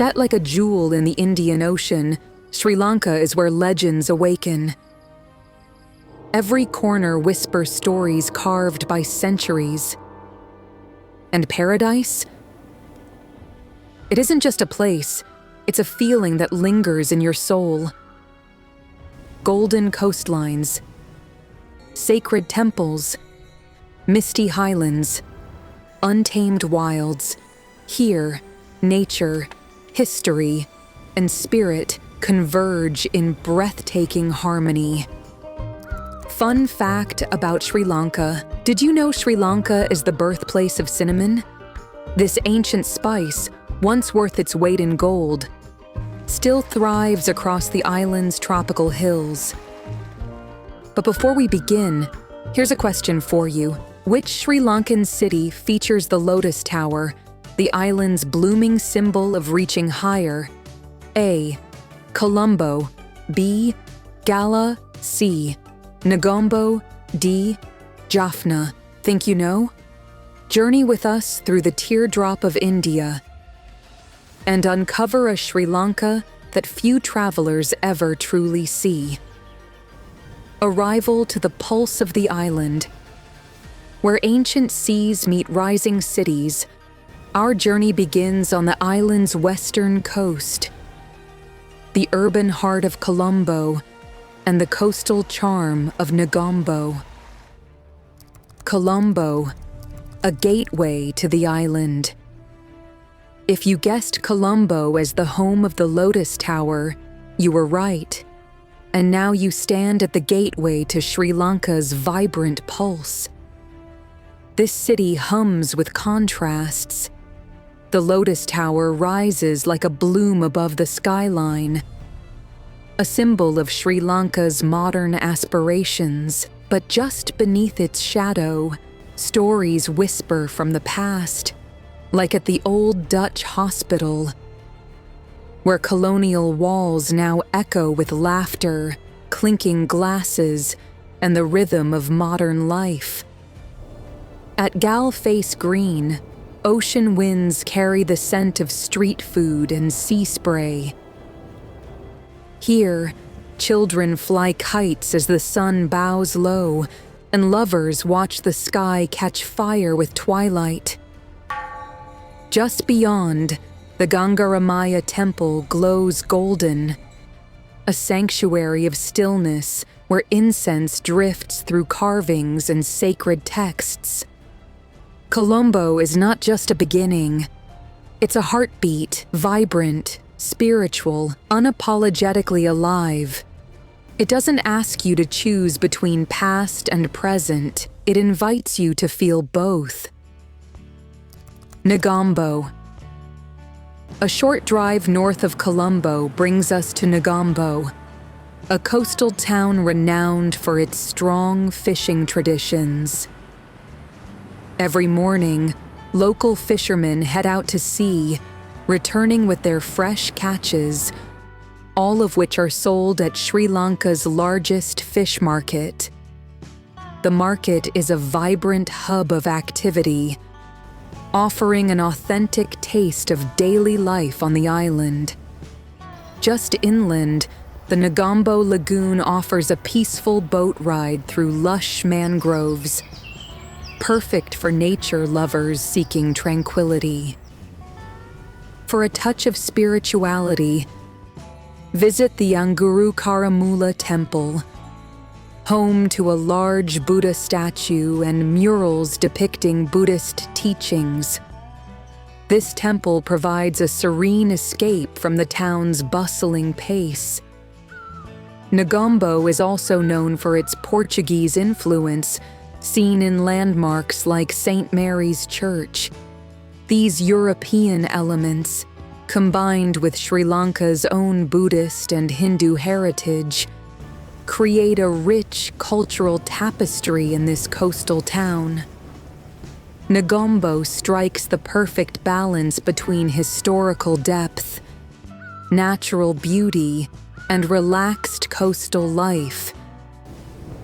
Set like a jewel in the Indian Ocean, Sri Lanka is where legends awaken. Every corner whispers stories carved by centuries. And paradise? It isn't just a place, it's a feeling that lingers in your soul. Golden coastlines, sacred temples, misty highlands, untamed wilds. Here, nature, history, and spirit converge in breathtaking harmony. Fun fact about Sri Lanka: did you know Sri Lanka is the birthplace of cinnamon? This ancient spice, once worth its weight in gold, still thrives across the island's tropical hills. But before we begin, here's a question for you. Which Sri Lankan city features the Lotus Tower, the island's blooming symbol of reaching higher? A. Colombo. B. Gala. C. Negombo. D. Jaffna. Think you know? Journey with us through the teardrop of India and uncover a Sri Lanka that few travelers ever truly see. Arrival to the pulse of the island. Where ancient seas meet rising cities, our journey begins on the island's western coast. The urban heart of Colombo and the coastal charm of Negombo. Colombo, a gateway to the island. If you guessed Colombo as the home of the Lotus Tower, you were right. And now you stand at the gateway to Sri Lanka's vibrant pulse. This city hums with contrasts. The Lotus Tower rises like a bloom above the skyline, a symbol of Sri Lanka's modern aspirations. But just beneath its shadow, stories whisper from the past, like at the old Dutch hospital, where colonial walls now echo with laughter, clinking glasses, and the rhythm of modern life. At Gal Face Green, ocean winds carry the scent of street food and sea spray. Here, children fly kites as the sun bows low, and lovers watch the sky catch fire with twilight. Just beyond, the Gangaramaya temple glows golden, a sanctuary of stillness where incense drifts through carvings and sacred texts. Colombo is not just a beginning. It's a heartbeat, vibrant, spiritual, unapologetically alive. It doesn't ask you to choose between past and present. It invites you to feel both. Negombo. A short drive north of Colombo brings us to Negombo, a coastal town renowned for its strong fishing traditions. Every morning, local fishermen head out to sea, returning with their fresh catches, all of which are sold at Sri Lanka's largest fish market. The market is a vibrant hub of activity, offering an authentic taste of daily life on the island. Just inland, the Negombo Lagoon offers a peaceful boat ride through lush mangroves, perfect for nature lovers seeking tranquility. For a touch of spirituality, visit the Anguru Karamula Temple, home to a large Buddha statue and murals depicting Buddhist teachings. This temple provides a serene escape from the town's bustling pace. Negombo is also known for its Portuguese influence, seen in landmarks like St. Mary's Church. These European elements, combined with Sri Lanka's own Buddhist and Hindu heritage, create a rich cultural tapestry in this coastal town. Negombo strikes the perfect balance between historical depth, natural beauty, and relaxed coastal life,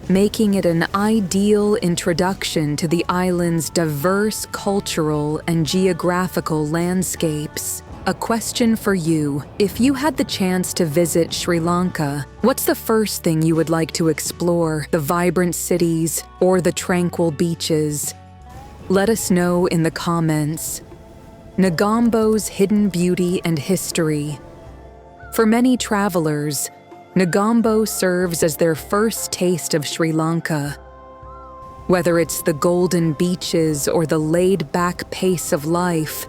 making it an ideal introduction to the island's diverse cultural and geographical landscapes. a question for you. If you had the chance to visit Sri Lanka, what's the first thing you would like to explore? The vibrant cities or the tranquil beaches? Let us know in the comments. Negombo's hidden beauty and history. For many travelers, Negombo serves as their first taste of Sri Lanka. Whether it's the golden beaches or the laid-back pace of life,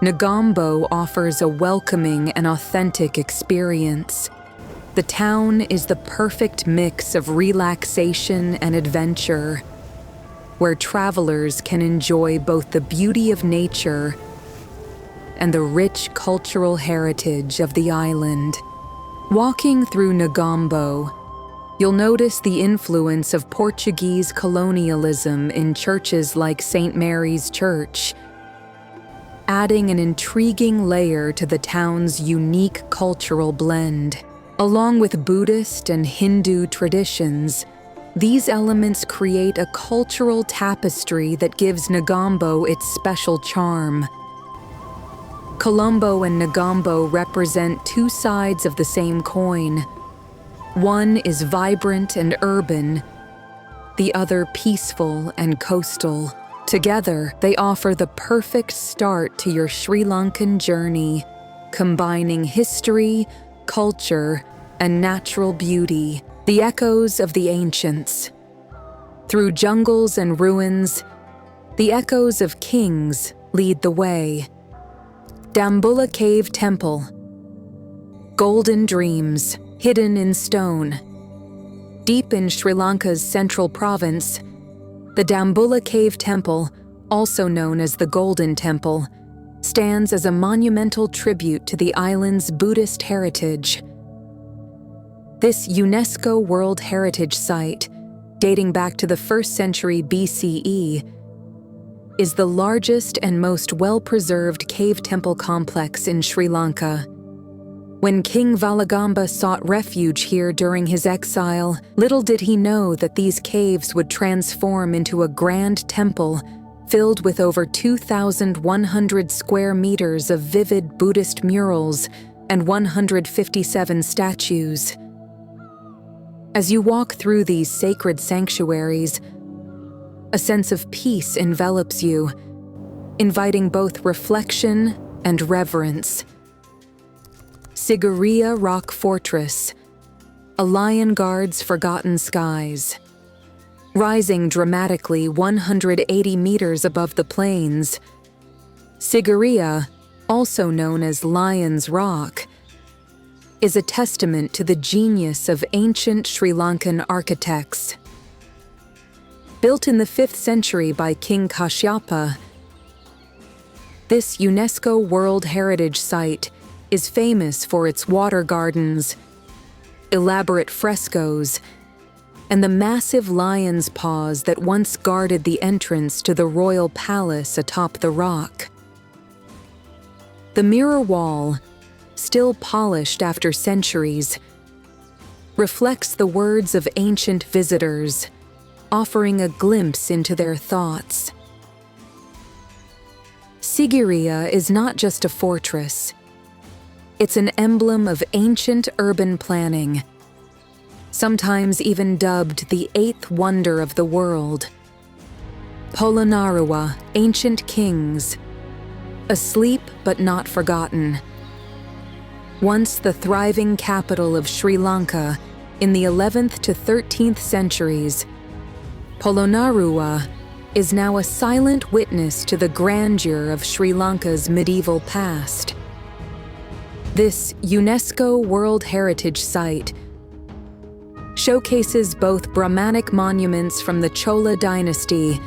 Negombo offers a welcoming and authentic experience. The town is the perfect mix of relaxation and adventure, where travelers can enjoy both the beauty of nature and the rich cultural heritage of the island. Walking through Negombo, you'll notice the influence of Portuguese colonialism in churches like St. Mary's Church, adding an intriguing layer to the town's unique cultural blend. Along with Buddhist and Hindu traditions, these elements create a cultural tapestry that gives Negombo its special charm. Colombo and Negombo represent two sides of the same coin. One is vibrant and urban, the other peaceful and coastal. Together, they offer the perfect start to your Sri Lankan journey, combining history, culture, and natural beauty, the echoes of the ancients. Through jungles and ruins, the echoes of kings lead the way. Dambulla Cave Temple. Golden dreams, hidden in stone. Deep in Sri Lanka's central province, the Dambulla Cave Temple, also known as the Golden Temple, stands as a monumental tribute to the island's Buddhist heritage. This UNESCO World Heritage Site, dating back to the 1st century BCE, is the largest and most well-preserved cave temple complex in Sri Lanka. When King Valagamba sought refuge here during his exile, little did he know that these caves would transform into a grand temple filled with over 2,100 square meters of vivid Buddhist murals and 157 statues. As you walk through these sacred sanctuaries, a sense of peace envelops you, inviting both reflection and reverence. Sigiriya Rock Fortress, a lion guard's forgotten skies. Rising dramatically 180 meters above the plains, Sigiriya, also known as Lion's Rock, is a testament to the genius of ancient Sri Lankan architects. Built in the 5th century by King Kashyapa, this UNESCO World Heritage Site is famous for its water gardens, elaborate frescoes, and the massive lion's paws that once guarded the entrance to the royal palace atop the rock. The mirror wall, still polished after centuries, reflects the words of ancient visitors, offering a glimpse into their thoughts. Sigiriya is not just a fortress. It's an emblem of ancient urban planning, sometimes even dubbed the 8th wonder of the world. Polonnaruwa, ancient kings, asleep but not forgotten. Once the thriving capital of Sri Lanka in the 11th to 13th centuries, Polonnaruwa is now a silent witness to the grandeur of Sri Lanka's medieval past. This UNESCO World Heritage Site showcases both Brahmanic monuments from the Chola dynasty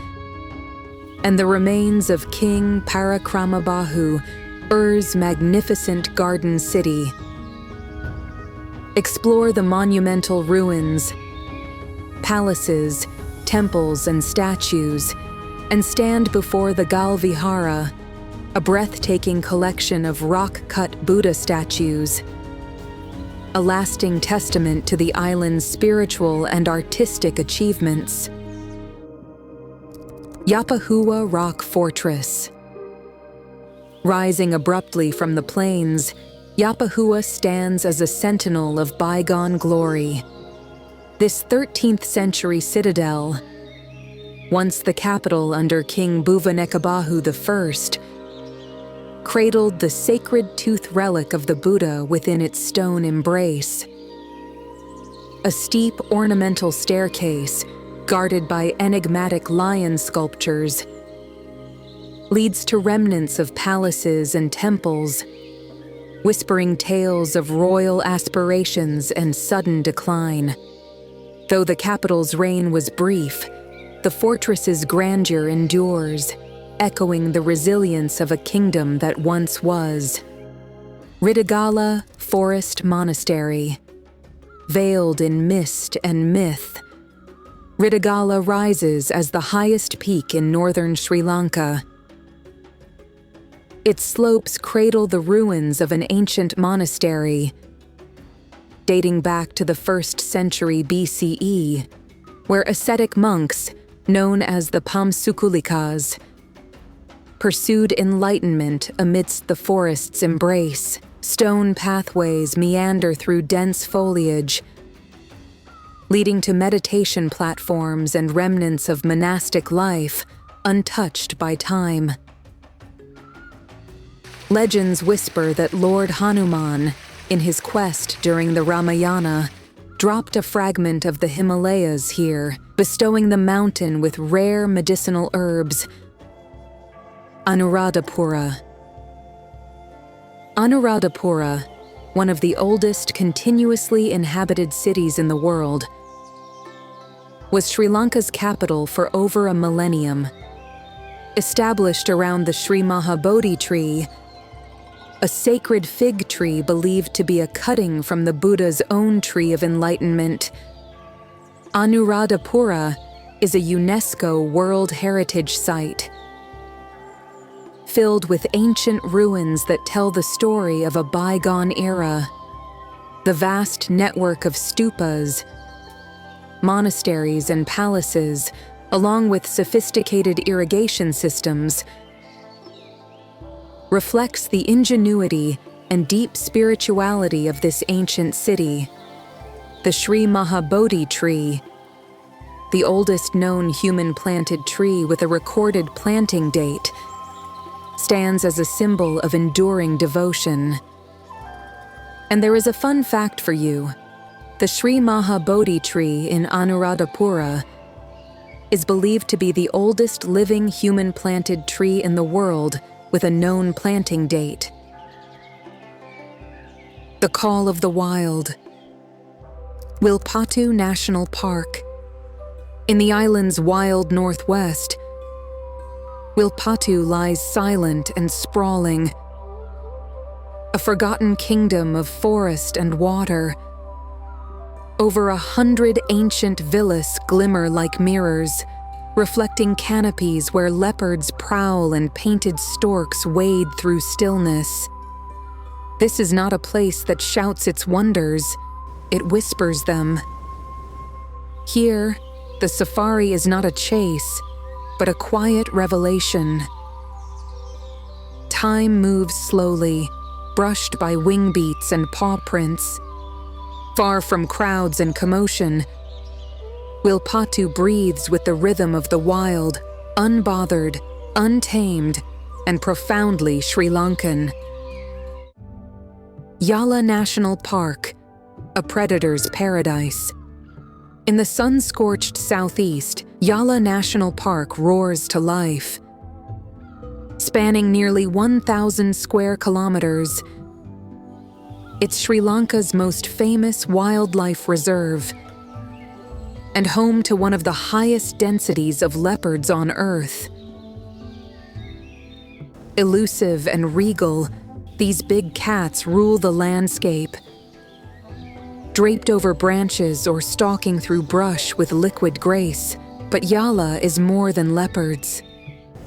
and the remains of King Parakramabahu, Ur's magnificent garden city. Explore the monumental ruins, palaces, temples, and statues, and stand before the Gal Vihara, a breathtaking collection of rock-cut Buddha statues, a lasting testament to the island's spiritual and artistic achievements. Yapahua Rock Fortress. Rising abruptly from the plains, Yapahua stands as a sentinel of bygone glory. This 13th century citadel, once the capital under King Bhuvanekabahu I, cradled the sacred tooth relic of the Buddha within its stone embrace. A steep ornamental staircase, guarded by enigmatic lion sculptures, leads to remnants of palaces and temples, whispering tales of royal aspirations and sudden decline. Though the capital's reign was brief, the fortress's grandeur endures, echoing the resilience of a kingdom that once was. Ridagala Forest Monastery. Veiled in mist and myth, Ridagala rises as the highest peak in northern Sri Lanka. Its slopes cradle the ruins of an ancient monastery, dating back to the 1st century BCE, where ascetic monks, known as the Pamsukulikas, pursued enlightenment amidst the forest's embrace. Stone pathways meander through dense foliage, leading to meditation platforms and remnants of monastic life untouched by time. Legends whisper that Lord Hanuman, in his quest during the Ramayana, dropped a fragment of the Himalayas here, bestowing the mountain with rare medicinal herbs. Anuradhapura. Anuradhapura, one of the oldest continuously inhabited cities in the world, was Sri Lanka's capital for over a millennium. Established around the Sri Mahabodhi tree, a sacred fig tree believed to be a cutting from the Buddha's own tree of enlightenment, Anuradhapura is a UNESCO World Heritage Site, filled with ancient ruins that tell the story of a bygone era. The vast network of stupas, monasteries, and palaces, along with sophisticated irrigation systems, reflects the ingenuity and deep spirituality of this ancient city. The Sri Mahabodhi tree, the oldest known human-planted tree with a recorded planting date, stands as a symbol of enduring devotion. And there is a fun fact for you. The Sri Mahabodhi tree in Anuradhapura is believed to be the oldest living human-planted tree in the world with a known planting date. The Call of the Wild. Wilpatu National Park. In the island's wild northwest, Wilpatu lies silent and sprawling, a forgotten kingdom of forest and water. Over 100 ancient villas glimmer like mirrors, reflecting canopies where leopards prowl and painted storks wade through stillness. This is not a place that shouts its wonders, it whispers them. Here, the safari is not a chase, but a quiet revelation. Time moves slowly, brushed by wing beats and paw prints. Far from crowds and commotion, Wilpatu breathes with the rhythm of the wild, unbothered, untamed, and profoundly Sri Lankan. Yala National Park, a predator's paradise. In the sun-scorched southeast, Yala National Park roars to life. Spanning nearly 1,000 square kilometers, it's Sri Lanka's most famous wildlife reserve and home to one of the highest densities of leopards on Earth. Elusive and regal, these big cats rule the landscape, draped over branches or stalking through brush with liquid grace. But Yala is more than leopards.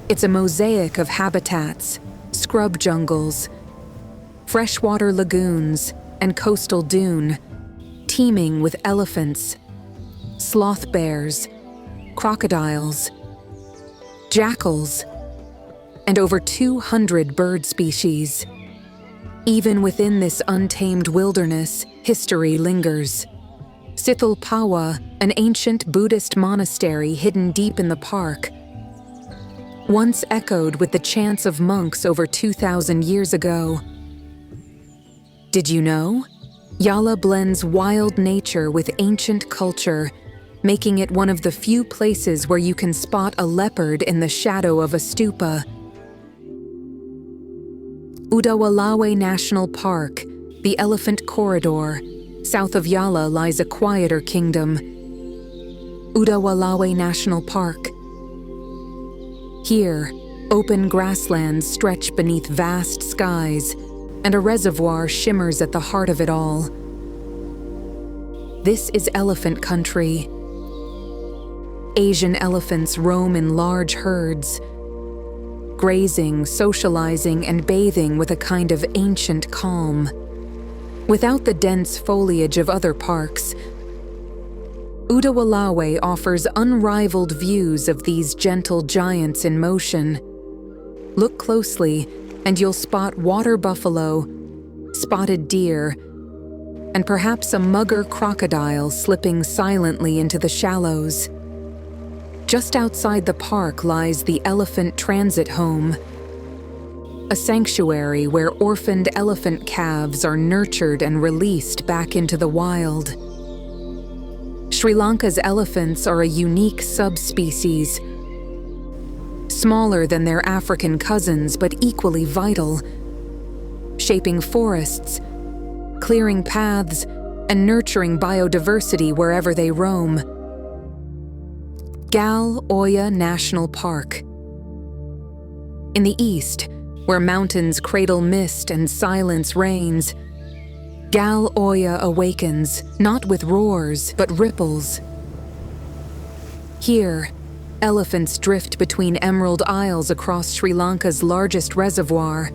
It's a mosaic of habitats, scrub jungles, freshwater lagoons, and coastal dune, teeming with elephants, sloth bears, crocodiles, jackals, and over 200 bird species. Even within this untamed wilderness, history lingers. Sithalpawa, an ancient Buddhist monastery hidden deep in the park, once echoed with the chants of monks over 2,000 years ago. Did you know? Yala blends wild nature with ancient culture, making it one of the few places where you can spot a leopard in the shadow of a stupa. Unawatuna National Park, the Elephant Corridor. South of Yala lies a quieter kingdom, Unawatuna National Park. Here, open grasslands stretch beneath vast skies, and a reservoir shimmers at the heart of it all. This is elephant country. Asian elephants roam in large herds, grazing, socializing, and bathing with a kind of ancient calm. Without the dense foliage of other parks, Unawatuna offers unrivaled views of these gentle giants in motion. Look closely, and you'll spot water buffalo, spotted deer, and perhaps a mugger crocodile slipping silently into the shallows. Just outside the park lies the Elephant Transit Home, a sanctuary where orphaned elephant calves are nurtured and released back into the wild. Sri Lanka's elephants are a unique subspecies, smaller than their African cousins but equally vital, shaping forests, clearing paths, and nurturing biodiversity wherever they roam. Yala National Park. In the east, where mountains cradle mist and silence reigns, Yala awakens, not with roars, but ripples. Here, elephants drift between emerald isles across Sri Lanka's largest reservoir,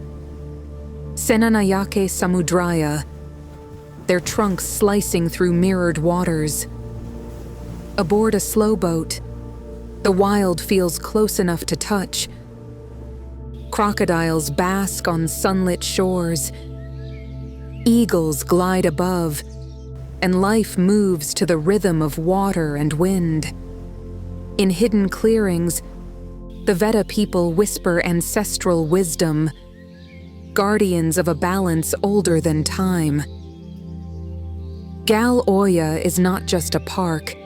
Senanayake Samudraya, their trunks slicing through mirrored waters. Aboard a slow boat, the wild feels close enough to touch. Crocodiles bask on sunlit shores. Eagles glide above, and life moves to the rhythm of water and wind. In hidden clearings, the Veda people whisper ancestral wisdom, guardians of a balance older than time. Yala is not just a park.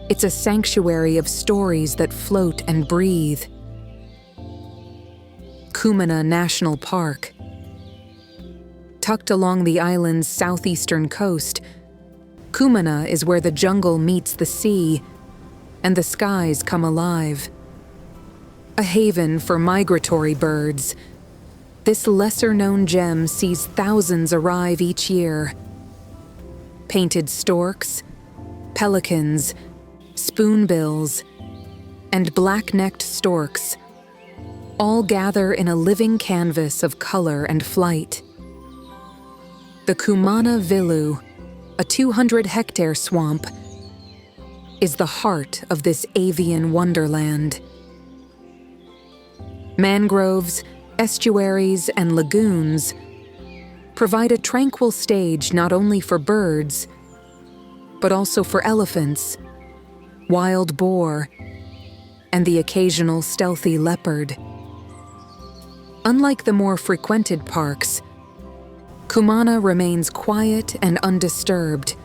It's a sanctuary of stories that float and breathe. Kumana National Park. Tucked along the island's southeastern coast, Kumana is where the jungle meets the sea and the skies come alive. A haven for migratory birds, this lesser-known gem sees thousands arrive each year. Painted storks, pelicans, spoonbills, and black-necked storks all gather in a living canvas of color and flight. The Kumana Vilu, a 200-hectare swamp, is the heart of this avian wonderland. Mangroves, estuaries, and lagoons provide a tranquil stage not only for birds, but also for elephants, wild boar, and the occasional stealthy leopard. Unlike the more frequented parks, Kumana remains quiet and undisturbed,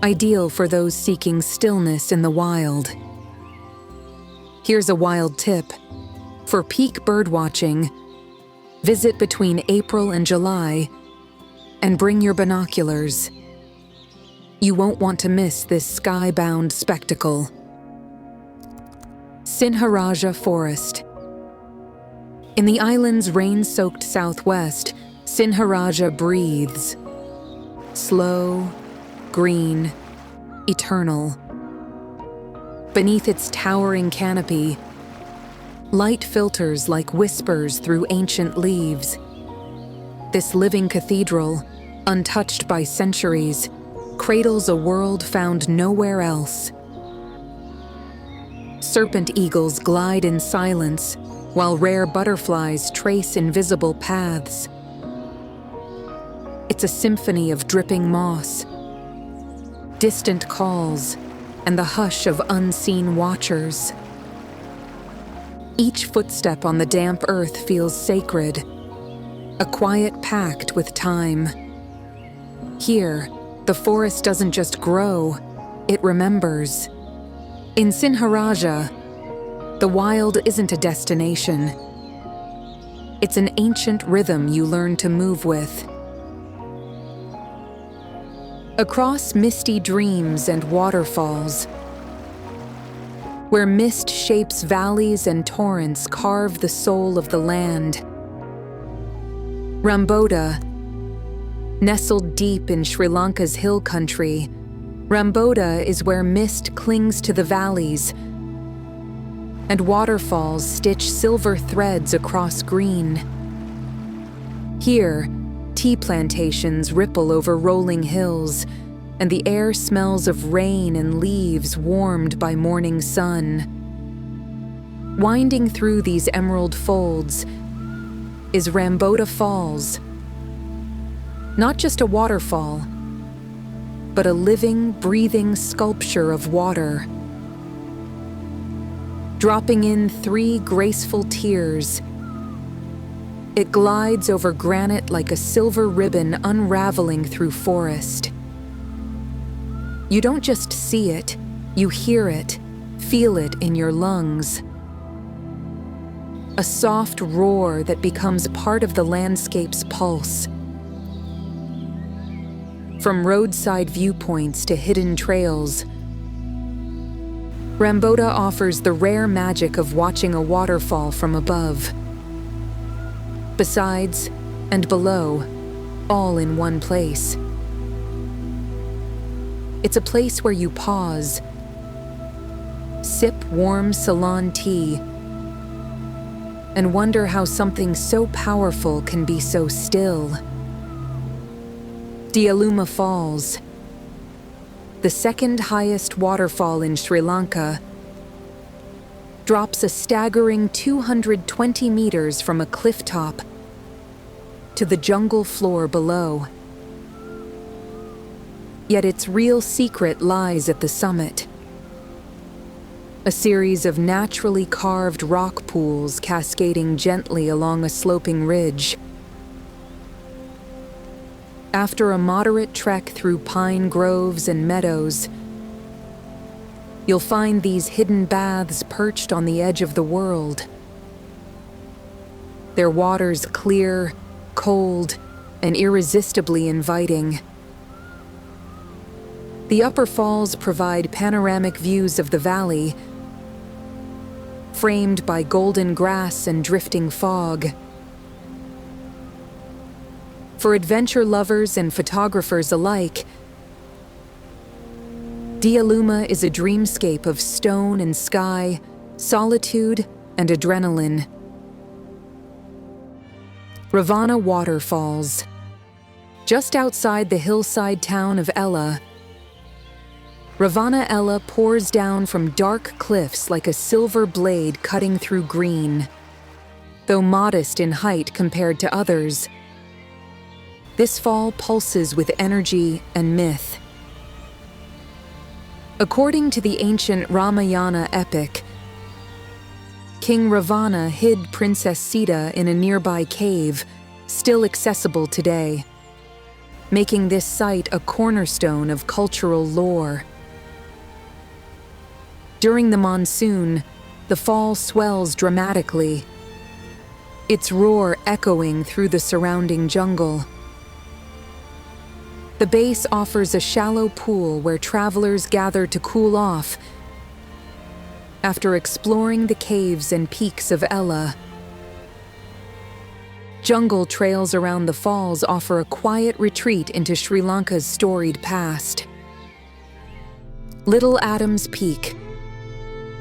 ideal for those seeking stillness in the wild. Here's a wild tip. For peak birdwatching, visit between April and July and bring your binoculars. You won't want to miss this sky-bound spectacle. Sigiriya Forest. In the island's rain-soaked southwest, Sigiriya breathes. Slow, green, eternal. Beneath its towering canopy, light filters like whispers through ancient leaves. This living cathedral, untouched by centuries, cradles a world found nowhere else. Serpent eagles glide in silence, while rare butterflies trace invisible paths. It's a symphony of dripping moss, distant calls, and the hush of unseen watchers. Each footstep on the damp earth feels sacred, a quiet pact with time. Here, the forest doesn't just grow, it remembers. In Sinharaja, the wild isn't a destination. It's an ancient rhythm you learn to move with. Across misty dreams and waterfalls, where mist shapes valleys and torrents carve the soul of the land. Ramboda, nestled deep in Sri Lanka's hill country, Ramboda is where mist clings to the valleys and waterfalls stitch silver threads across green. Here, tea plantations ripple over rolling hills, and the air smells of rain and leaves warmed by morning sun. Winding through these emerald folds is Ramboda Falls. Not just a waterfall, but a living, breathing sculpture of water. Dropping in 3 graceful tears, it glides over granite like a silver ribbon unraveling through forest. You don't just see it, you hear it, feel it in your lungs. A soft roar that becomes part of the landscape's pulse. From roadside viewpoints to hidden trails, Ramboda offers the rare magic of watching a waterfall from above. Besides and below, all in one place. It's a place where you pause, sip warm Ceylon tea, and wonder how something so powerful can be so still. Dialuma Falls, the second highest waterfall in Sri Lanka, drops a staggering 220 meters from a cliff top to the jungle floor below. Yet its real secret lies at the summit. A series of naturally carved rock pools cascading gently along a sloping ridge. After a moderate trek through pine groves and meadows, you'll find these hidden baths perched on the edge of the world. Their waters clear, cold, and irresistibly inviting. The upper falls provide panoramic views of the valley, framed by golden grass and drifting fog. For adventure lovers and photographers alike, Dialuma is a dreamscape of stone and sky, solitude and adrenaline. Ravana Waterfalls. Just outside the hillside town of Ella, Ravana Ella pours down from dark cliffs like a silver blade cutting through green. Though modest in height compared to others, this fall pulses with energy and myth. According to the ancient Ramayana epic, King Ravana hid Princess Sita in a nearby cave, still accessible today, making this site a cornerstone of cultural lore. During the monsoon, the fall swells dramatically, its roar echoing through the surrounding jungle. The base offers a shallow pool where travelers gather to cool off after exploring the caves and peaks of Ella. Jungle trails around the falls offer a quiet retreat into Sri Lanka's storied past. Little Adams Peak,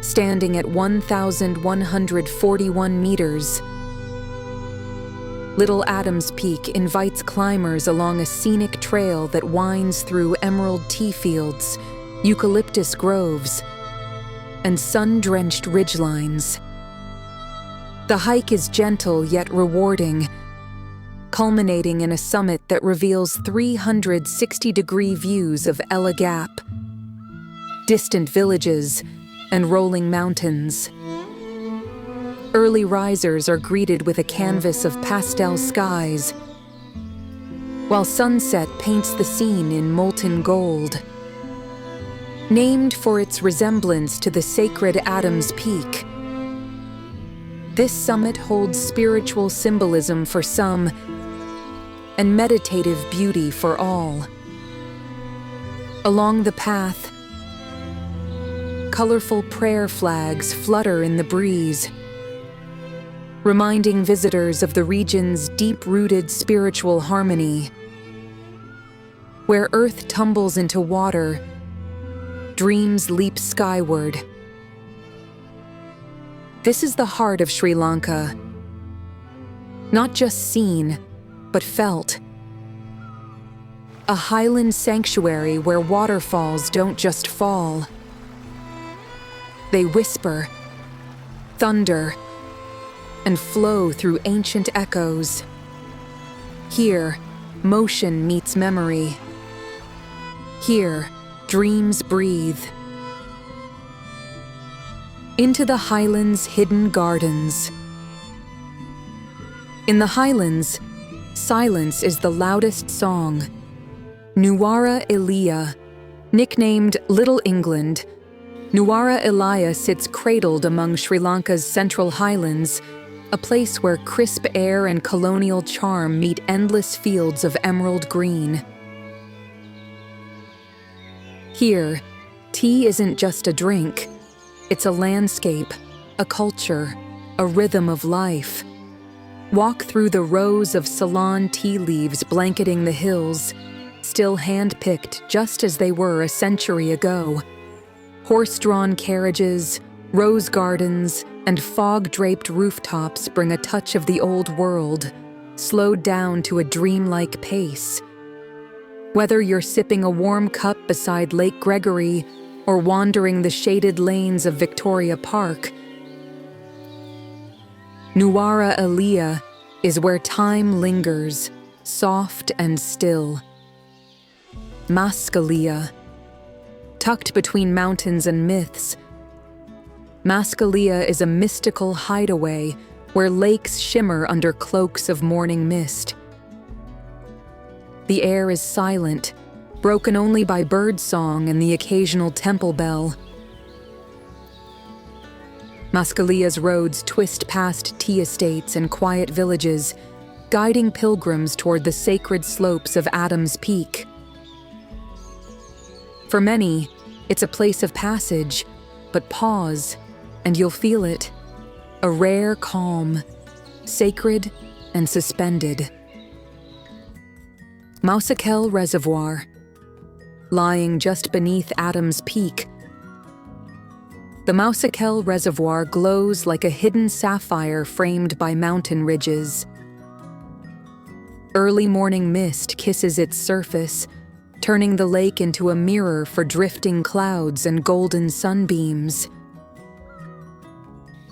standing at 1,141 meters, Little Adams Peak invites climbers along a scenic trail that winds through emerald tea fields, eucalyptus groves, and sun-drenched ridgelines. The hike is gentle yet rewarding, culminating in a summit that reveals 360-degree views of Ella Gap, distant villages, and rolling mountains. Early risers are greeted with a canvas of pastel skies, while sunset paints the scene in molten gold. Named for its resemblance to the sacred Adam's Peak, this summit holds spiritual symbolism for some and meditative beauty for all. Along the path, colorful prayer flags flutter in the breeze, reminding visitors of the region's deep-rooted spiritual harmony. Where earth tumbles into water, dreams leap skyward. This is the heart of Sri Lanka, not just seen, but felt. A highland sanctuary where waterfalls don't just fall. They whisper, thunder, and flow through ancient echoes. Here, motion meets memory. Here, dreams breathe. Into the Highlands' hidden gardens. In the Highlands, silence is the loudest song. Nuwara Eliya, nicknamed Little England, Nuwara Eliya sits cradled among Sri Lanka's central highlands, a place where crisp air and colonial charm meet endless fields of emerald green. Here, tea isn't just a drink. It's a landscape, a culture, a rhythm of life. Walk through the rows of Ceylon tea leaves blanketing the hills, still hand-picked just as they were a century ago. Horse-drawn carriages, rose gardens, and fog-draped rooftops bring a touch of the old world, slowed down to a dreamlike pace. Whether you're sipping a warm cup beside Lake Gregory or wandering the shaded lanes of Victoria Park, Nuwara Eliya is where time lingers, soft and still. Maskalia, tucked between mountains and myths, Maskalia is a mystical hideaway where lakes shimmer under cloaks of morning mist. The air is silent, broken only by birdsong and the occasional temple bell. Maskalia's roads twist past tea estates and quiet villages, guiding pilgrims toward the sacred slopes of Adam's Peak. For many, it's a place of passage, but pause, and you'll feel it. A rare calm, sacred and suspended. Mausakel Reservoir, lying just beneath Adam's Peak. The Mausakel Reservoir glows like a hidden sapphire framed by mountain ridges. Early morning mist kisses its surface, turning the lake into a mirror for drifting clouds and golden sunbeams.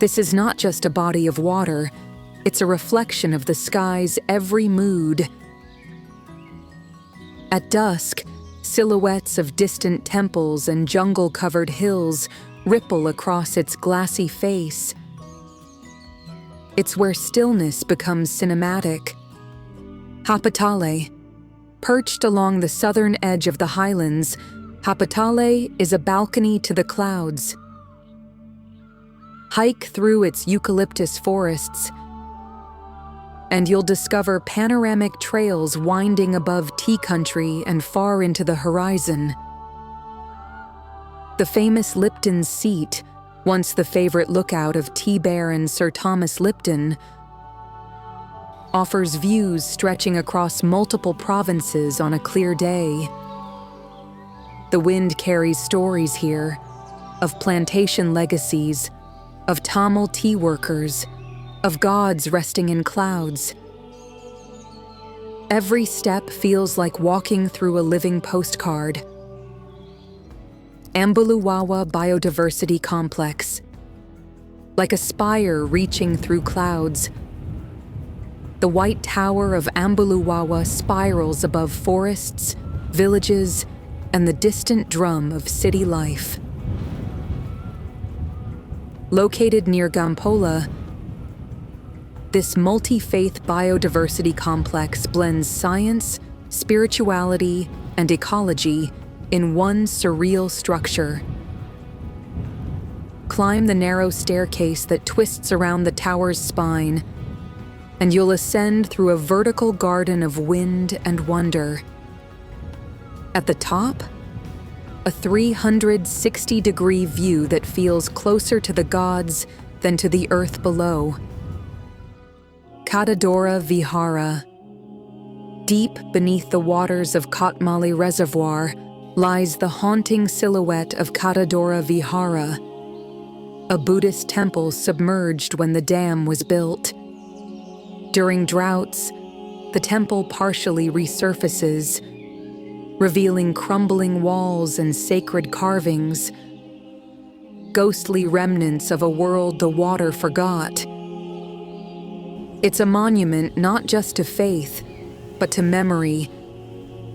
This is not just a body of water, it's a reflection of the sky's every mood. At dusk, silhouettes of distant temples and jungle-covered hills ripple across its glassy face. It's where stillness becomes cinematic. Hapatale, perched along the southern edge of the highlands, Hapatale is a balcony to the clouds. Hike through its eucalyptus forests, and you'll discover panoramic trails winding above tea country and far into the horizon. The famous Lipton's Seat, once the favorite lookout of tea baron Sir Thomas Lipton, offers views stretching across multiple provinces on a clear day. The wind carries stories here of plantation legacies, of Tamil tea workers, of gods resting in clouds. Every step feels like walking through a living postcard. Ambuluwawa Biodiversity Complex. like a spire reaching through clouds. The white tower of Ambuluwawa spirals above forests, villages, and the distant drum of city life. Located near Gampola, this multi-faith biodiversity complex blends science, spirituality, and ecology in one surreal structure. Climb the narrow staircase that twists around the tower's spine, and you'll ascend through a vertical garden of wind and wonder. At the top, a 360-degree view that feels closer to the gods than to the earth below. Kadadora Vihara. Deep beneath the waters of Kotmale Reservoir lies the haunting silhouette of Kadadora Vihara, a Buddhist temple submerged when the dam was built. During droughts, the temple partially resurfaces, revealing crumbling walls and sacred carvings, ghostly remnants of a world the water forgot. It's a monument not just to faith, but to memory,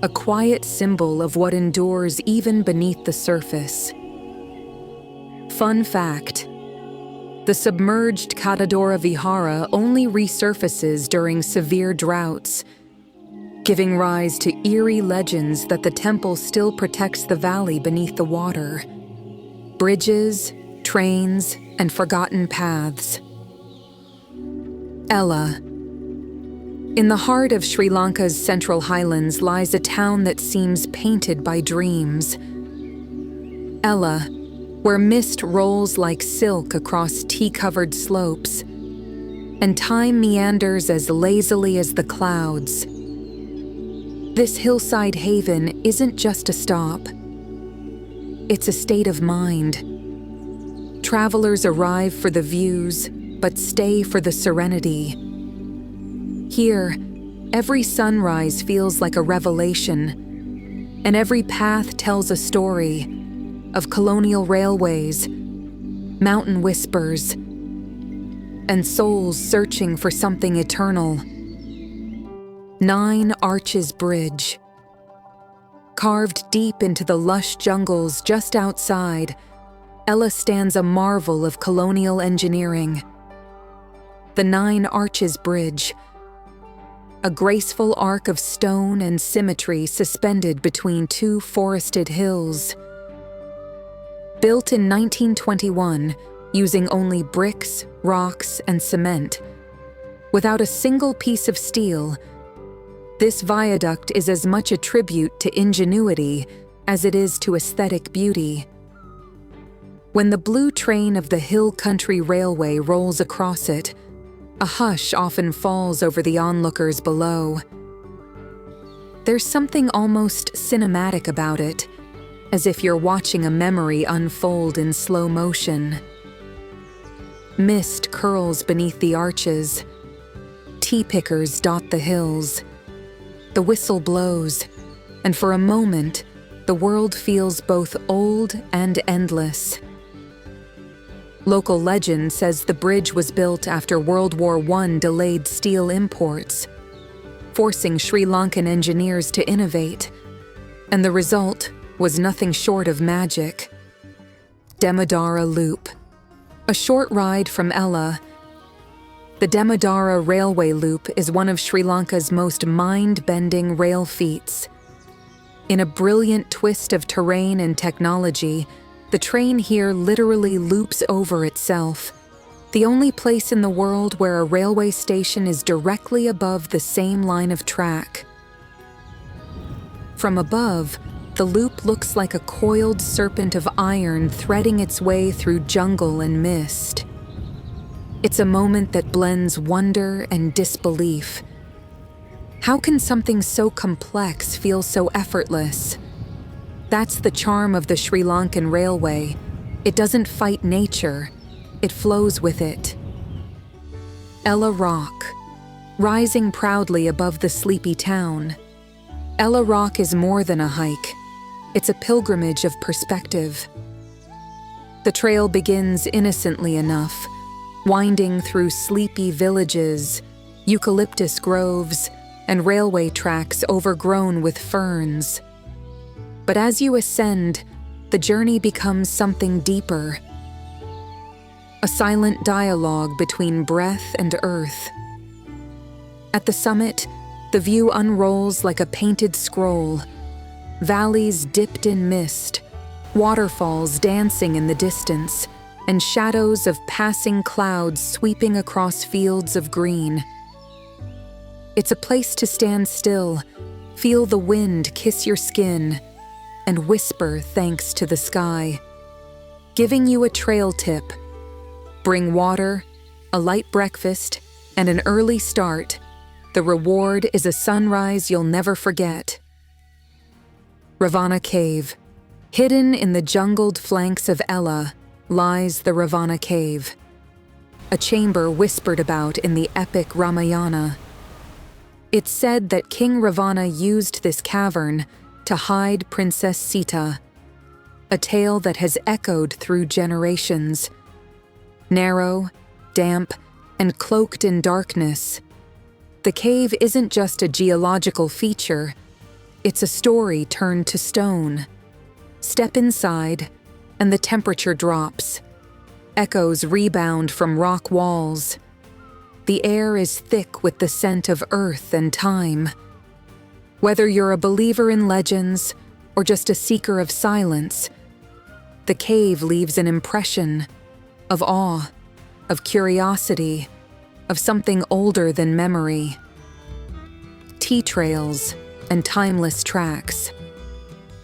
a quiet symbol of what endures even beneath the surface. Fun fact: the submerged Kadadora Vihara only resurfaces during severe droughts, giving rise to eerie legends that the temple still protects the valley beneath the water. Bridges, trains, and forgotten paths. Ella. In the heart of Sri Lanka's central highlands lies a town that seems painted by dreams. Ella, where mist rolls like silk across tea-covered slopes, and time meanders as lazily as the clouds. This hillside haven isn't just a stop. It's a state of mind. Travelers arrive for the views, but stay for the serenity. Here, every sunrise feels like a revelation, and every path tells a story of colonial railways, mountain whispers, and souls searching for something eternal. 9 Arches Bridge. Carved deep into the lush jungles just outside, Ella stands a marvel of colonial engineering. The 9 Arches Bridge, a graceful arc of stone and symmetry suspended between 2 forested hills. Built in 1921, using only bricks, rocks, and cement, without a single piece of steel, this viaduct is as much a tribute to ingenuity as it is to aesthetic beauty. When the blue train of the Hill Country Railway rolls across it, a hush often falls over the onlookers below. There's something almost cinematic about it, as if you're watching a memory unfold in slow motion. Mist curls beneath the arches. Tea pickers dot the hills. The whistle blows, and for a moment, the world feels both old and endless. Local legend says the bridge was built after World War I delayed steel imports, forcing Sri Lankan engineers to innovate, and the result was nothing short of magic. Demodara Loop. A short ride from Ella, the Demodara Railway Loop is one of Sri Lanka's most mind-bending rail feats. In a brilliant twist of terrain and technology, the train here literally loops over itself, the only place in the world where a railway station is directly above the same line of track. From above, the loop looks like a coiled serpent of iron threading its way through jungle and mist. It's a moment that blends wonder and disbelief. How can something so complex feel so effortless? That's the charm of the Sri Lankan Railway. It doesn't fight nature, it flows with it. Ella Rock, rising proudly above the sleepy town. Ella Rock is more than a hike. It's a pilgrimage of perspective. The trail begins innocently enough, winding through sleepy villages, eucalyptus groves, and railway tracks overgrown with ferns. But as you ascend, the journey becomes something deeper. A silent dialogue between breath and earth. At the summit, the view unrolls like a painted scroll. Valleys dipped in mist, waterfalls dancing in the distance, and shadows of passing clouds sweeping across fields of green. It's a place to stand still, feel the wind kiss your skin, and whisper thanks to the sky. Giving you a trail tip: bring water, a light breakfast, and an early start. The reward is a sunrise you'll never forget. Ravana Cave. Hidden in the jungled flanks of Ella lies the Ravana Cave, a chamber whispered about in the epic Ramayana. It's said that King Ravana used this cavern to hide Princess Sita, a tale that has echoed through generations. Narrow, damp, and cloaked in darkness, the cave isn't just a geological feature, it's a story turned to stone. Step inside, and the temperature drops. Echoes rebound from rock walls. The air is thick with the scent of earth and time. Whether you're a believer in legends or just a seeker of silence, the cave leaves an impression of awe, of curiosity, of something older than memory. Tea trails and timeless tracks.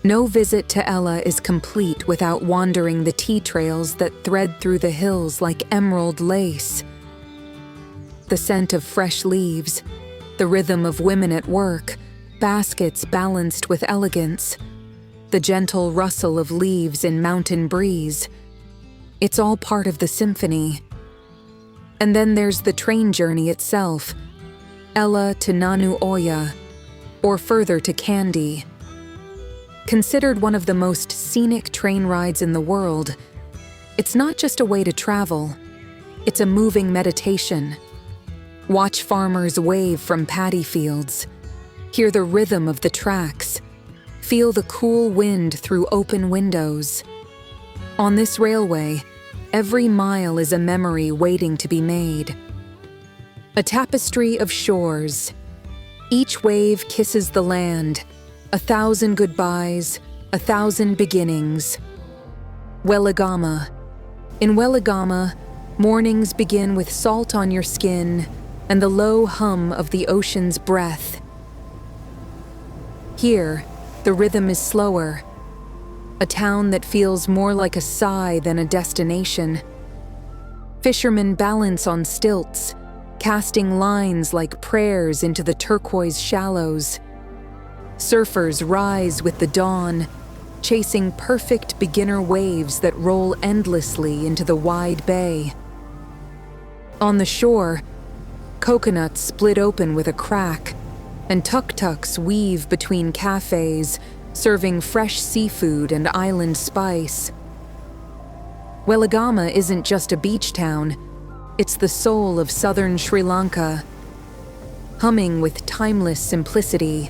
No visit to Ella is complete without wandering the tea trails that thread through the hills like emerald lace. The scent of fresh leaves, the rhythm of women at work, baskets balanced with elegance, the gentle rustle of leaves in mountain breeze. It's all part of the symphony. And then there's the train journey itself, Ella to Nanuoya, or further to Kandy. Considered one of the most scenic train rides in the world, it's not just a way to travel, it's a moving meditation. Watch farmers wave from paddy fields, hear the rhythm of the tracks, feel the cool wind through open windows. On this railway, every mile is a memory waiting to be made. A tapestry of shores. Each wave kisses the land, 1,000 goodbyes, 1,000 beginnings. Weligama. In Weligama, mornings begin with salt on your skin and the low hum of the ocean's breath. Here, the rhythm is slower. A town that feels more like a sigh than a destination. Fishermen balance on stilts, casting lines like prayers into the turquoise shallows. Surfers rise with the dawn, chasing perfect beginner waves that roll endlessly into the wide bay. On the shore, coconuts split open with a crack, and tuk-tuks weave between cafes, serving fresh seafood and island spice. Weligama isn't just a beach town, it's the soul of southern Sri Lanka, humming with timeless simplicity.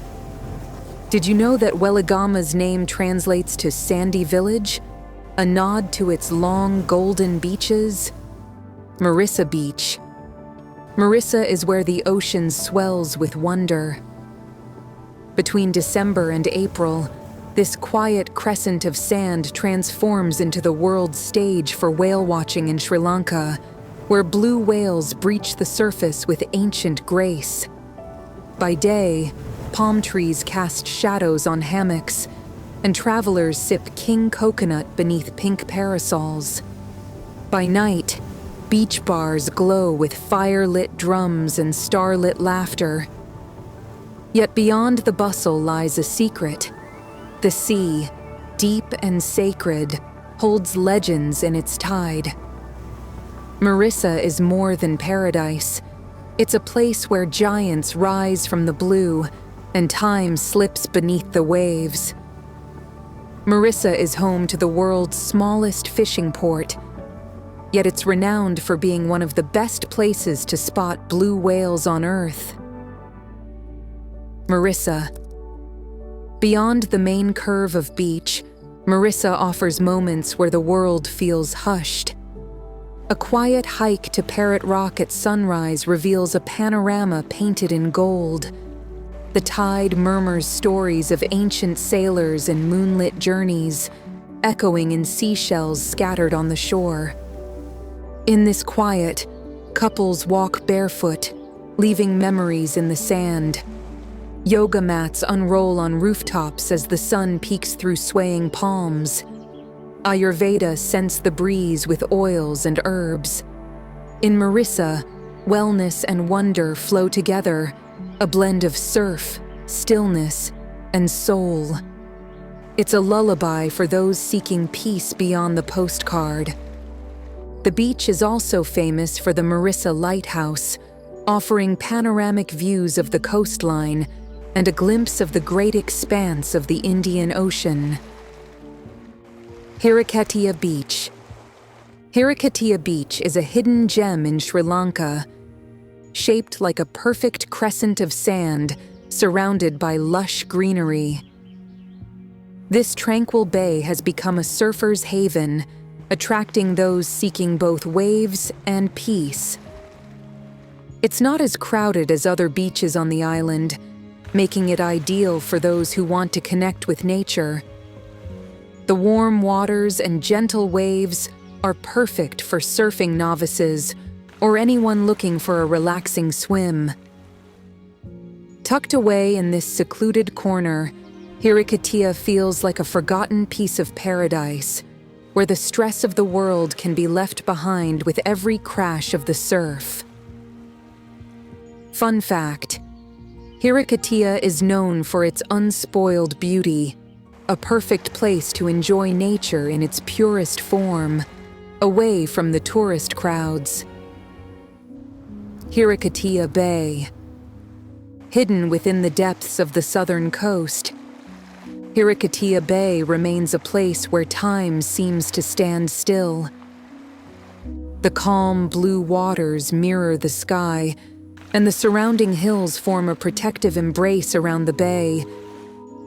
Did you know that Weligama's name translates to Sandy Village, a nod to its long golden beaches? Mirissa Beach. Mirissa is where the ocean swells with wonder. Between December and April, this quiet crescent of sand transforms into the world's stage for whale watching in Sri Lanka, where blue whales breach the surface with ancient grace. By day, palm trees cast shadows on hammocks, and travelers sip king coconut beneath pink parasols. By night, beach bars glow with fire-lit drums and starlit laughter. Yet beyond the bustle lies a secret. The sea, deep and sacred, holds legends in its tide. Mirissa is more than paradise. It's a place where giants rise from the blue and time slips beneath the waves. Mirissa is home to the world's smallest fishing port, yet it's renowned for being one of the best places to spot blue whales on Earth. Mirissa. Beyond the main curve of beach, Mirissa offers moments where the world feels hushed. A quiet hike to Parrot Rock at sunrise reveals a panorama painted in gold. The tide murmurs stories of ancient sailors and moonlit journeys, echoing in seashells scattered on the shore. In this quiet, couples walk barefoot, leaving memories in the sand. Yoga mats unroll on rooftops as the sun peeks through swaying palms. Ayurveda scents the breeze with oils and herbs. In Mirissa, wellness and wonder flow together, a blend of surf, stillness, and soul. It's a lullaby for those seeking peace beyond the postcard. The beach is also famous for the Mirissa Lighthouse, offering panoramic views of the coastline and a glimpse of the great expanse of the Indian Ocean. Hiriketiya Beach. Hiriketiya Beach is a hidden gem in Sri Lanka, shaped like a perfect crescent of sand surrounded by lush greenery. This tranquil bay has become a surfer's haven, attracting those seeking both waves and peace. It's not as crowded as other beaches on the island, making it ideal for those who want to connect with nature. The warm waters and gentle waves are perfect for surfing novices or anyone looking for a relaxing swim. Tucked away in this secluded corner, Hiriketiya feels like a forgotten piece of paradise, where the stress of the world can be left behind with every crash of the surf. Fun fact: Hiriketiya is known for its unspoiled beauty, a perfect place to enjoy nature in its purest form, away from the tourist crowds. Hiriketiya Bay. Hidden within the depths of the southern coast, Hiriketiya Bay remains a place where time seems to stand still. The calm blue waters mirror the sky, and the surrounding hills form a protective embrace around the bay,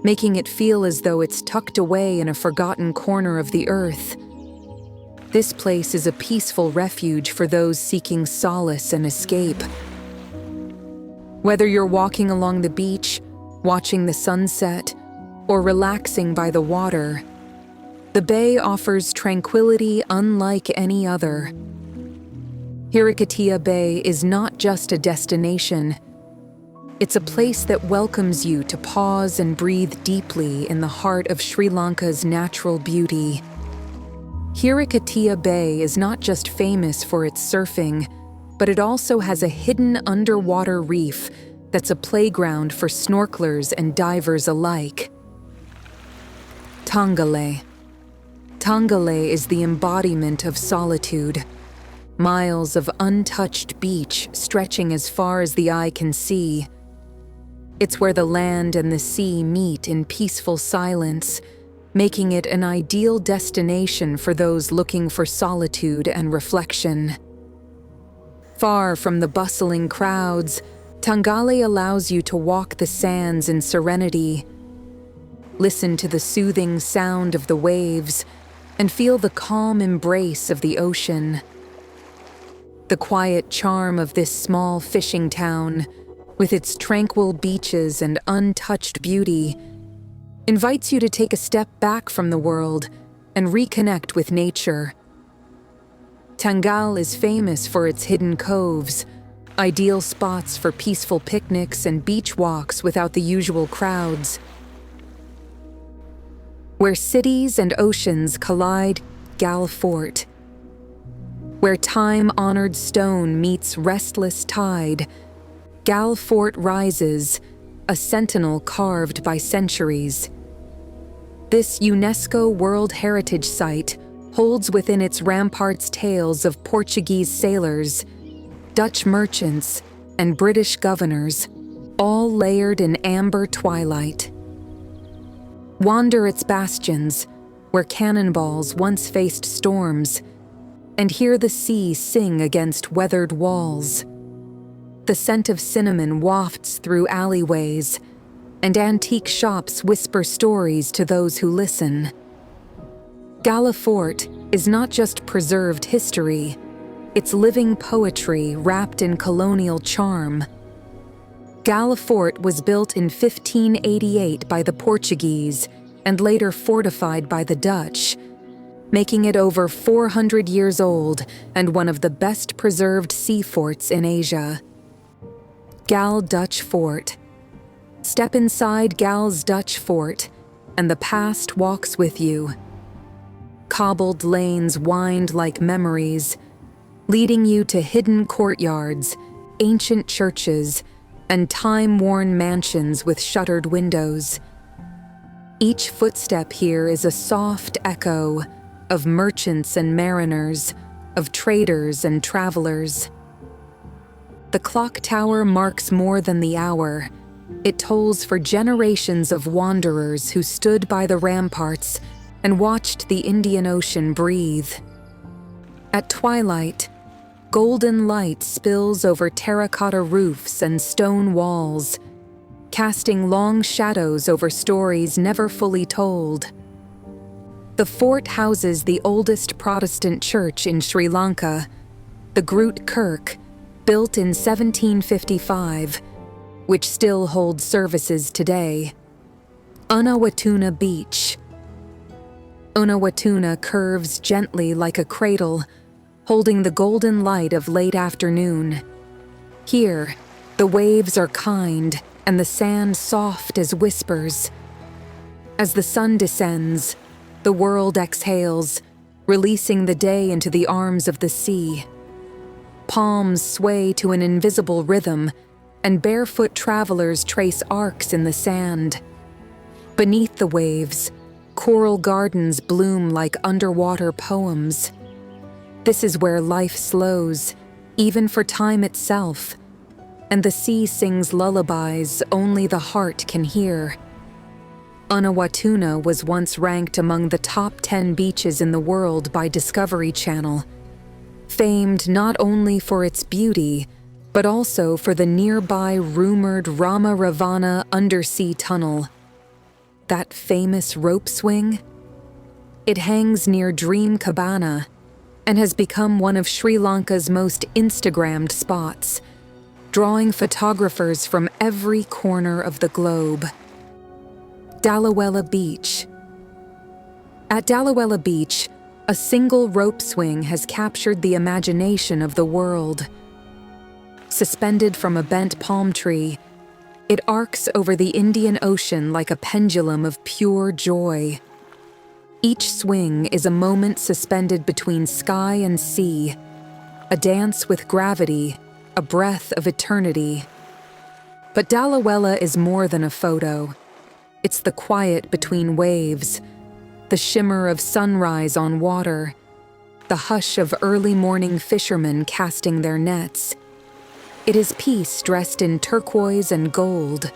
making it feel as though it's tucked away in a forgotten corner of the earth. This place is a peaceful refuge for those seeking solace and escape. Whether you're walking along the beach, watching the sunset, or relaxing by the water, the bay offers tranquility unlike any other. Hiriketiya Bay is not just a destination. It's a place that welcomes you to pause and breathe deeply in the heart of Sri Lanka's natural beauty. Hiriketiya Bay is not just famous for its surfing, but it also has a hidden underwater reef that's a playground for snorkelers and divers alike. Tangale. Tangale is the embodiment of solitude. Miles of untouched beach stretching as far as the eye can see. It's where the land and the sea meet in peaceful silence, making it an ideal destination for those looking for solitude and reflection. Far from the bustling crowds, Tangale allows you to walk the sands in serenity, listen to the soothing sound of the waves, and feel the calm embrace of the ocean. The quiet charm of this small fishing town, with its tranquil beaches and untouched beauty, invites you to take a step back from the world and reconnect with nature. Tangal is famous for its hidden coves, ideal spots for peaceful picnics and beach walks without the usual crowds. Where cities and oceans collide, Gal Fort. Where time-honored stone meets restless tide, Gal Fort rises, a sentinel carved by centuries. This UNESCO World Heritage Site holds within its ramparts tales of Portuguese sailors, Dutch merchants, and British governors, all layered in amber twilight. Wander its bastions, where cannonballs once faced storms, and hear the sea sing against weathered walls. The scent of cinnamon wafts through alleyways, and antique shops whisper stories to those who listen. Gala Fort is not just preserved history, it's living poetry wrapped in colonial charm. Gala Fort was built in 1588 by the Portuguese and later fortified by the Dutch, making it over 400 years old and one of the best preserved sea forts in Asia. Gal Dutch Fort. Step inside Gal's Dutch Fort, and the past walks with you. Cobbled lanes wind like memories, leading you to hidden courtyards, ancient churches, and time-worn mansions with shuttered windows. Each footstep here is a soft echo of merchants and mariners, of traders and travelers. The clock tower marks more than the hour. It tolls for generations of wanderers who stood by the ramparts and watched the Indian Ocean breathe. At twilight, golden light spills over terracotta roofs and stone walls, casting long shadows over stories never fully told. The fort houses the oldest Protestant church in Sri Lanka, the Groot Kirk, built in 1755, which still holds services today. Unawatuna Beach. Unawatuna curves gently like a cradle, holding the golden light of late afternoon. Here, the waves are kind and the sand soft as whispers. As the sun descends, the world exhales, releasing the day into the arms of the sea. Palms sway to an invisible rhythm, and barefoot travelers trace arcs in the sand. Beneath the waves, coral gardens bloom like underwater poems. This is where life slows, even for time itself, and the sea sings lullabies only the heart can hear. Unawatuna was once ranked among the top 10 beaches in the world by Discovery Channel, famed not only for its beauty, but also for the nearby rumored Rama Ravana undersea tunnel. That famous rope swing? It hangs near Dream Cabana and has become one of Sri Lanka's most Instagrammed spots, drawing photographers from every corner of the globe. Dalawela Beach. At Dalawela Beach, a single rope swing has captured the imagination of the world. Suspended from a bent palm tree, it arcs over the Indian Ocean like a pendulum of pure joy. Each swing is a moment suspended between sky and sea, a dance with gravity, a breath of eternity. But Dalawela is more than a photo. It's the quiet between waves, the shimmer of sunrise on water, the hush of early morning fishermen casting their nets. It is peace dressed in turquoise and gold.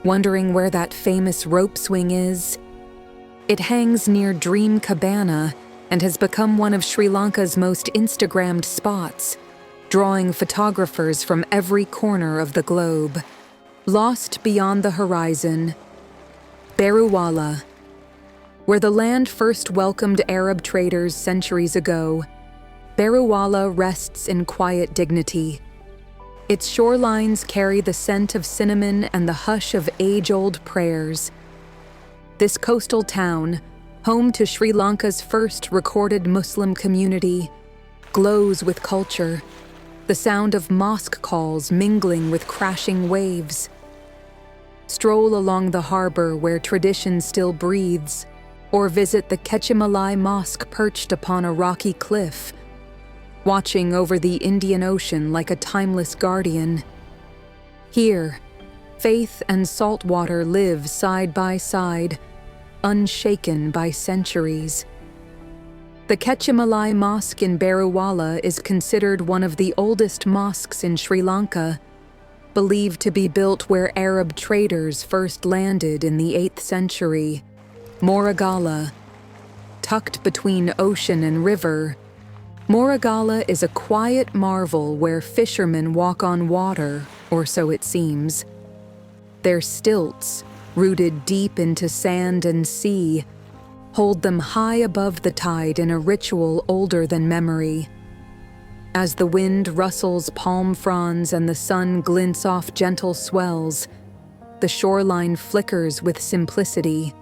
Wondering where that famous rope swing is? It hangs near Dream Cabana and has become one of Sri Lanka's most Instagrammed spots, drawing photographers from every corner of the globe. Lost beyond the horizon, Beruwala. Where the land first welcomed Arab traders centuries ago, Beruwala rests in quiet dignity. Its shorelines carry the scent of cinnamon and the hush of age-old prayers. This coastal town, home to Sri Lanka's first recorded Muslim community, glows with culture, the sound of mosque calls mingling with crashing waves. Stroll along the harbor where tradition still breathes, or visit the Kechimalai Mosque perched upon a rocky cliff, watching over the Indian Ocean like a timeless guardian. Here, faith and saltwater live side by side, unshaken by centuries. The Kechimalai Mosque in Beruwala is considered one of the oldest mosques in Sri Lanka, believed to be built where Arab traders first landed in the 8th century. Moragala, tucked between ocean and river, Moragala is a quiet marvel where fishermen walk on water, or so it seems. Their stilts, rooted deep into sand and sea, hold them high above the tide in a ritual older than memory. As the wind rustles palm fronds and the sun glints off gentle swells, the shoreline flickers with simplicity.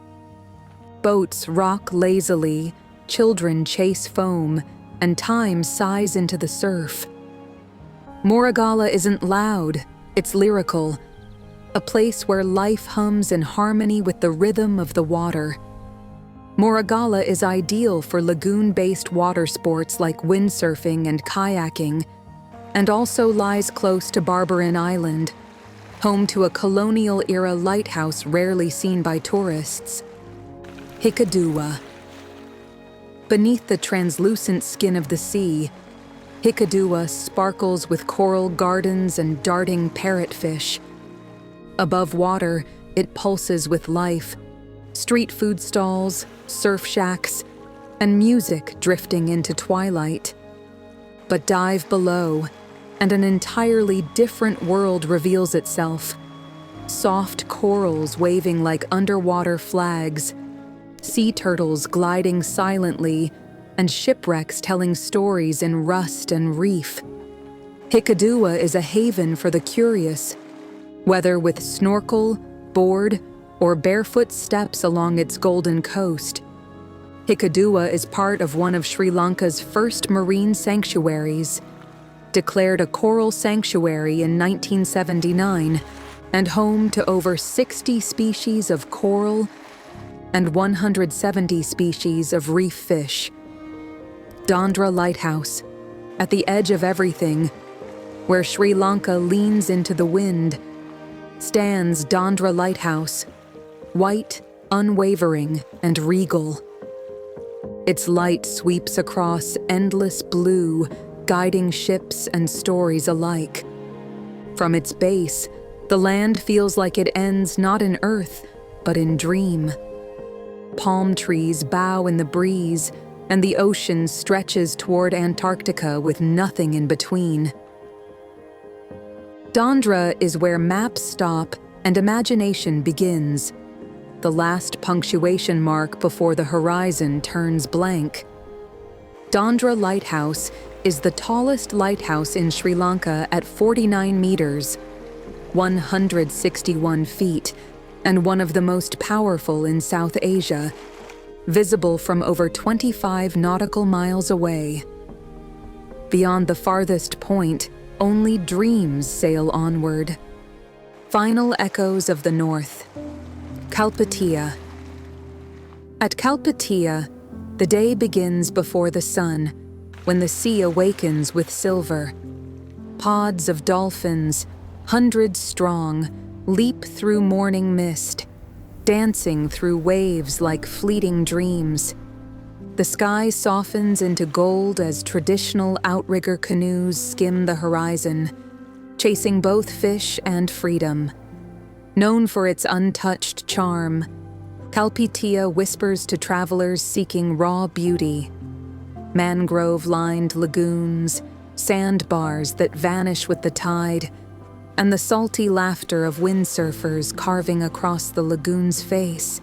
Boats rock lazily, children chase foam, and time sighs into the surf. Moragala isn't loud, it's lyrical, a place where life hums in harmony with the rhythm of the water. Moragala is ideal for lagoon-based water sports like windsurfing and kayaking, and also lies close to Barberin Island, home to a colonial-era lighthouse rarely seen by tourists. Hikaduwa. Beneath the translucent skin of the sea, Hikaduwa sparkles with coral gardens and darting parrotfish. Above water, it pulses with life, street food stalls, surf shacks, and music drifting into twilight. But dive below, and an entirely different world reveals itself. Soft corals waving like underwater flags, sea turtles gliding silently, and shipwrecks telling stories in rust and reef. Hikaduwa is a haven for the curious, whether with snorkel, board, or barefoot steps along its golden coast. Hikaduwa is part of one of Sri Lanka's first marine sanctuaries, declared a coral sanctuary in 1979, and home to over 60 species of coral and 170 species of reef fish. Dandra Lighthouse, at the edge of everything, where Sri Lanka leans into the wind, stands Dandra Lighthouse, white, unwavering, and regal. Its light sweeps across endless blue, guiding ships and stories alike. From its base, the land feels like it ends not in earth, but in dream. Palm trees bow in the breeze, and the ocean stretches toward Antarctica with nothing in between. Dandra is where maps stop and imagination begins, the last punctuation mark before the horizon turns blank. Dandra Lighthouse is the tallest lighthouse in Sri Lanka at 49 meters, 161 feet, and one of the most powerful in South Asia, visible from over 25 nautical miles away. Beyond the farthest point, only dreams sail onward. Final echoes of the north. Kalpitiya. At Kalpitiya, the day begins before the sun, when the sea awakens with silver. Pods of dolphins, hundreds strong, leap through morning mist, dancing through waves like fleeting dreams. The sky softens into gold as traditional outrigger canoes skim the horizon, chasing both fish and freedom. Known for its untouched charm, Kalpitiya whispers to travelers seeking raw beauty. Mangrove-lined lagoons, sandbars that vanish with the tide, and the salty laughter of windsurfers carving across the lagoon's face.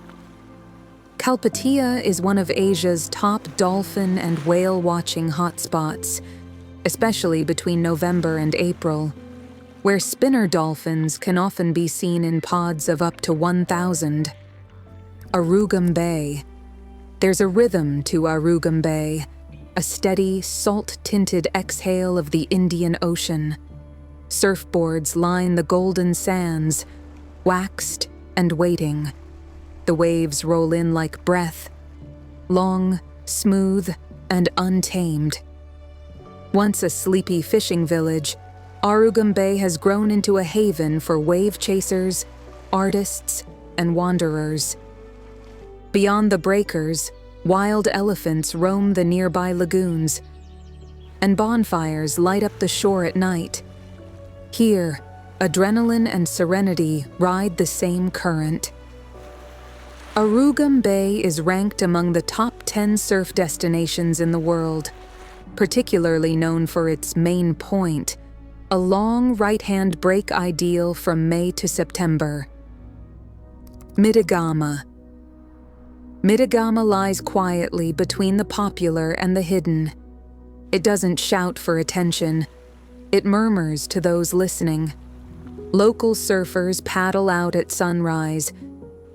Kalpitiya is one of Asia's top dolphin and whale-watching hotspots, especially between November and April, where spinner dolphins can often be seen in pods of up to 1,000. Arugam Bay. There's a rhythm to Arugam Bay, a steady, salt-tinted exhale of the Indian Ocean. Surfboards line the golden sands, waxed and waiting. The waves roll in like breath, long, smooth, and untamed. Once a sleepy fishing village, Arugam Bay has grown into a haven for wave chasers, artists, and wanderers. Beyond the breakers, wild elephants roam the nearby lagoons, and bonfires light up the shore at night. Here, adrenaline and serenity ride the same current. Arugam Bay is ranked among the top 10 surf destinations in the world. particularly known for its main point, a long right-hand break ideal from May to September. Mittagama. Mittagama lies quietly between the popular and the hidden. It doesn't shout for attention. It murmurs to those listening. Local surfers paddle out at sunrise,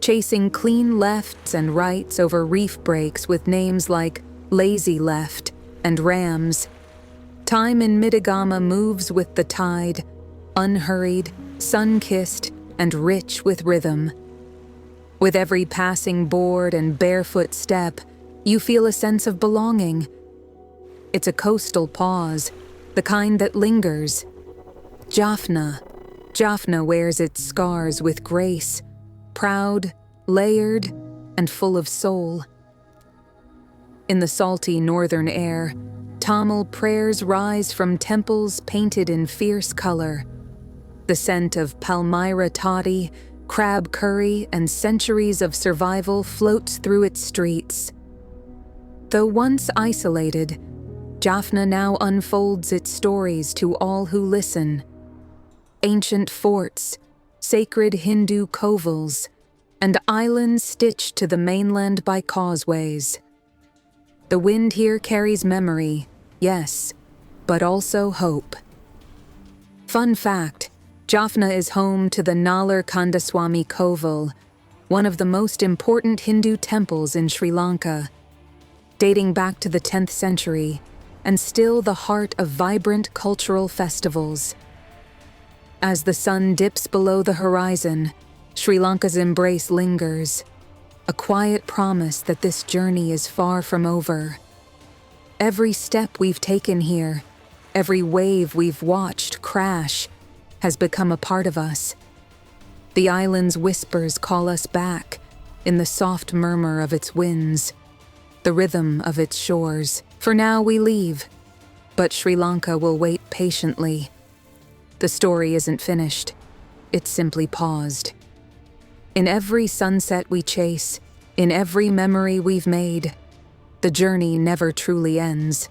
chasing clean lefts and rights over reef breaks with names like Lazy Left and Rams. Time in Mittagama moves with the tide, unhurried, sun-kissed, and rich with rhythm. With every passing board and barefoot step, you feel a sense of belonging. It's a coastal pause, the kind that lingers. Jaffna. Jaffna wears its scars with grace, proud, layered, and full of soul. In the salty northern air, Tamil prayers rise from temples painted in fierce color. The scent of palmyra toddy, crab curry, and centuries of survival floats through its streets. Though once isolated, Jaffna now unfolds its stories to all who listen. Ancient forts, sacred Hindu covils, and islands stitched to the mainland by causeways. The wind here carries memory, yes, but also hope. Fun fact, Jaffna is home to the Nallar Kandaswamy Koval, one of the most important Hindu temples in Sri Lanka, dating back to the 10th century, and still the heart of vibrant cultural festivals. As the sun dips below the horizon, Sri Lanka's embrace lingers, a quiet promise that this journey is far from over. Every step we've taken here, every wave we've watched crash, has become a part of us. The island's whispers call us back, in the soft murmur of its winds, the rhythm of its shores. For now we leave, but Sri Lanka will wait patiently. The story isn't finished, it's simply paused. In every sunset we chase, in every memory we've made, the journey never truly ends.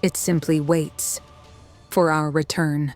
It simply waits for our return.